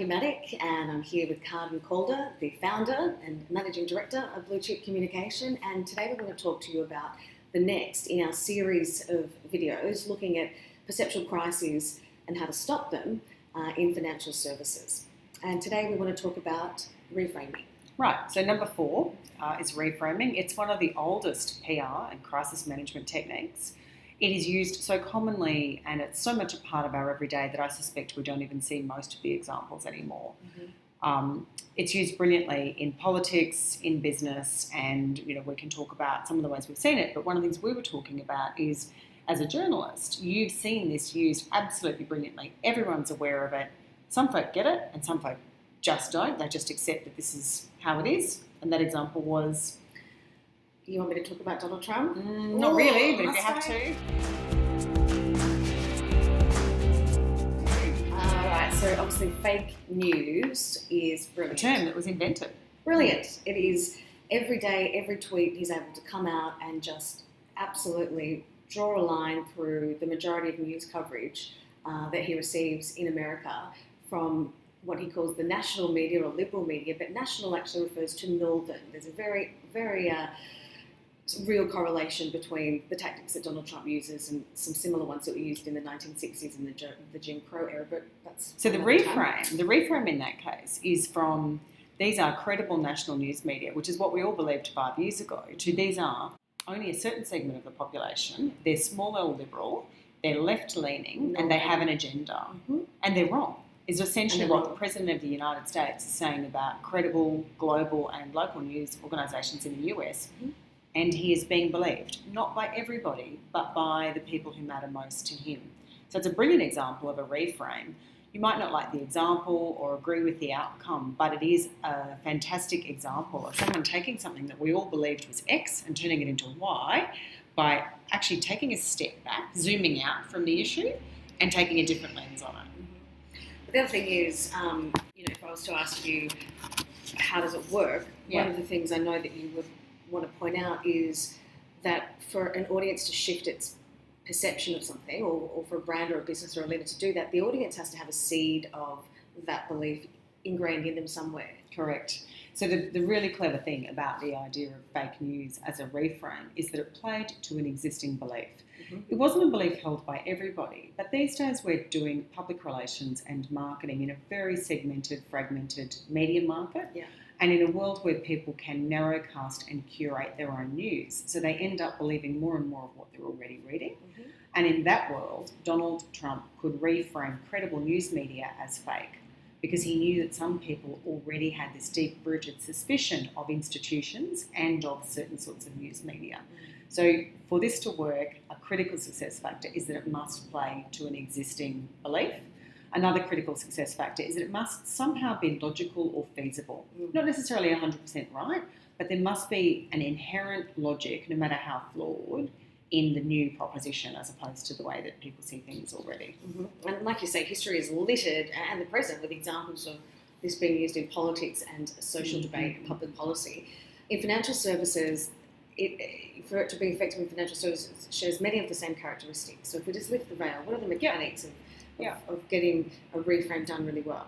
Jackie Maddock, and I'm here with Carden Calder, the founder and managing director of Blue Chip Communication. And today we're going to talk to you about the next in our series of videos looking at perceptual crises and how to stop them in financial services. And today we want to talk about reframing. Right, so number 4 is reframing. It's one of the oldest PR and crisis management techniques. It is used so commonly and it's so much a part of our everyday that I suspect we don't even see most of the examples anymore. It's used brilliantly in politics, in business, and we can talk about some of the ways we've seen it, but one of the things we were talking about is, as a journalist, you've seen this used absolutely brilliantly. Everyone's aware of it. Some folk get it and some folk just don't. They just accept that this is how it is. And that example was... You want me to talk about Donald Trump? Not really, but if you have to. Right, so obviously fake news is brilliant. A term that was invented. Brilliant. It is every day, every tweet, he's able to come out and just absolutely draw a line through the majority of news coverage that he receives in America from what he calls the national media or liberal media, but national actually refers to northern. There's a very, very real correlation between the tactics that Donald Trump uses and some similar ones that were used in the 1960s and the Jim Crow era. But that's so the reframe in that case is from these are credible national news media, which is what we all believed 5 years ago, to these are only a certain segment of the population. They're small L liberal, they're left leaning, and they have an agenda, and they're wrong. Is essentially what the President of the United States is saying about credible global and local news organisations in the US. And he is being believed, not by everybody, but by the people who matter most to him. So it's a brilliant example of a reframe. You might not like the example or agree with the outcome, but it is a fantastic example of someone taking something that we all believed was X and turning it into Y by actually taking a step back, zooming out from the issue and taking a different lens on it. But the other thing is, if I was to ask you, how does it work? One of the things I know that you would want to point out is that for an audience to shift its perception of something, or for a brand or a business or a leader to do that, the audience has to have a seed of that belief ingrained in them somewhere. Correct. So the really clever thing about the idea of fake news as a reframe is that it played to an existing belief. It wasn't a belief held by everybody, but these days we're doing public relations and marketing in a very segmented, fragmented media market. And in a world where people can narrowcast and curate their own news, so they end up believing more and more of what they're already reading. And in that world, Donald Trump could reframe credible news media as fake because he knew that some people already had this deep-rooted suspicion of institutions and of certain sorts of news media. So for this to work, a critical success factor is that it must play to an existing belief. Another critical success factor is that it must somehow be logical or feasible. Not necessarily 100% right, but there must be an inherent logic, no matter how flawed, in the new proposition as opposed to the way that people see things already. And like you say, history is littered, and the present, with examples of this being used in politics and social debate and public policy. In financial services, for it to be effective in financial services, shares many of the same characteristics. So if we just lift the veil, what are the mechanics of getting a reframe done really well?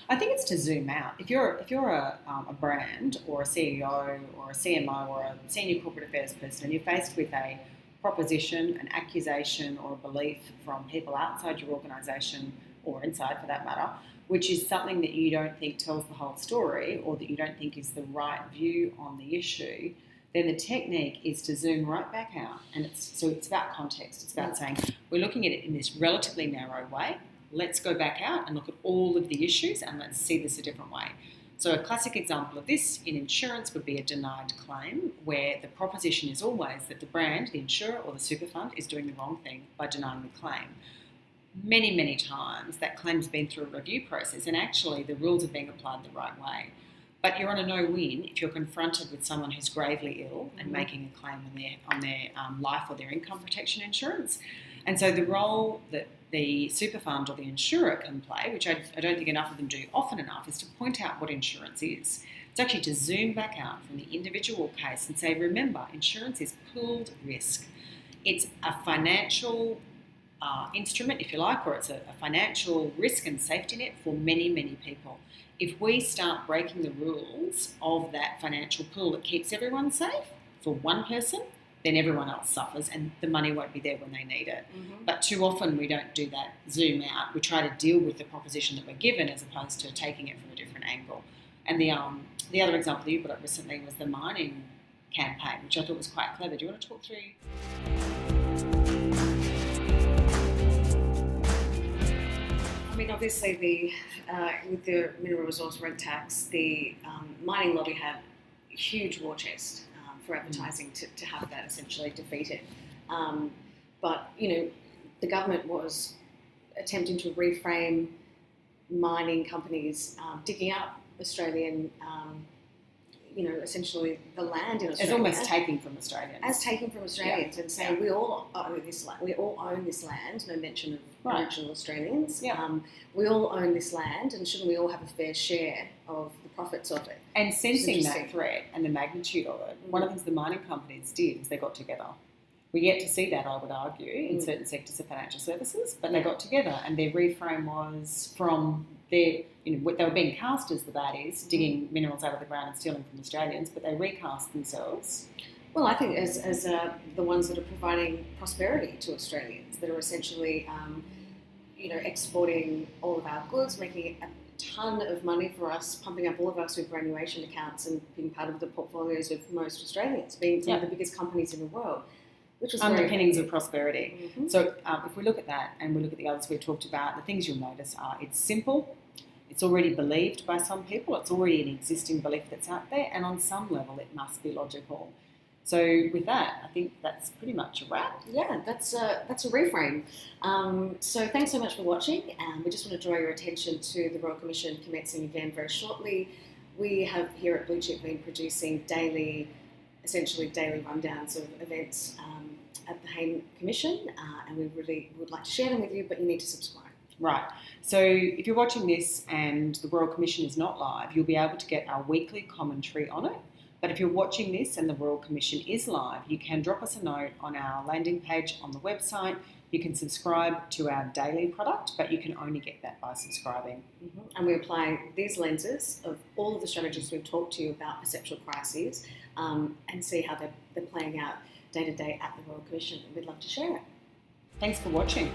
I think it's to zoom out. If you're a brand or a CEO or a CMO or a senior corporate affairs person and you're faced with a proposition, an accusation or a belief from people outside your organisation or inside for that matter, which is something that you don't think tells the whole story or that you don't think is the right view on the issue, then the technique is to zoom right back out. And it's about context. It's about saying, we're looking at it in this relatively narrow way. Let's go back out and look at all of the issues and let's see this a different way. So a classic example of this in insurance would be a denied claim, where the proposition is always that the brand, the insurer or the super fund is doing the wrong thing by denying the claim. Many, many times that claim's been through a review process and actually the rules are being applied the right way. But you're on a no-win if you're confronted with someone who's gravely ill and making a claim on their life or their income protection insurance. And so the role that the super fund or the insurer can play, which I don't think enough of them do often enough, is to point out what insurance is. It's actually to zoom back out from the individual case and say, remember, insurance is pooled risk. It's a financial instrument, if you like, or it's a financial risk and safety net for many, many people. If we start breaking the rules of that financial pool that keeps everyone safe for one person, then everyone else suffers and the money won't be there when they need it. Mm-hmm. But too often we don't do that zoom out. We try to deal with the proposition that we're given as opposed to taking it from a different angle. And the other example that you put up recently was the mining campaign, which I thought was quite clever. Do you want to talk through? I mean, obviously, with the mineral resource rent tax, the mining lobby had a huge war chest for advertising to have that essentially defeated. But, the government was attempting to reframe mining companies digging up Australian, essentially the land in Australia. It's almost taking from Australians. As taken from Australians, and saying we all own this land. We all own this land. No mention of original Australians. Yeah. We all own this land, and shouldn't we all have a fair share of the profits of it? And sensing that threat and the magnitude of it, one of the things the mining companies did is they got together. We yet to see that, I would argue, in certain sectors of financial services, but they got together and their reframe was from their, they were being cast as the baddies, digging minerals out of the ground and stealing from Australians, but they recast themselves. Well, I think as the ones that are providing prosperity to Australians, that are essentially, exporting all of our goods, making a ton of money for us, pumping up all of our superannuation accounts and being part of the portfolios of most Australians, being some of the biggest companies in the world. Which was underpinnings of prosperity. Mm-hmm. So if we look at that and we look at the others we've talked about, the things you'll notice are it's simple, it's already believed by some people, it's already an existing belief that's out there, and on some level it must be logical. So with that, I think that's pretty much a wrap. Yeah, that's a reframe. So thanks so much for watching, and we just want to draw your attention to the Royal Commission commencing again very shortly. We have here at Blue Chip been producing essentially daily rundowns of events at the Hayne Commission, and we really would like to share them with you, but you need to subscribe. Right. So if you're watching this and the Royal Commission is not live, you'll be able to get our weekly commentary on it. But if you're watching this and the Royal Commission is live, you can drop us a note on our landing page on the website. You can subscribe to our daily product, but you can only get that by subscribing. Mm-hmm. And we apply these lenses of all of the strategies we've talked to you about perceptual crises and see how they're playing out day to day at the Royal Commission. We'd love to share it. Thanks for watching.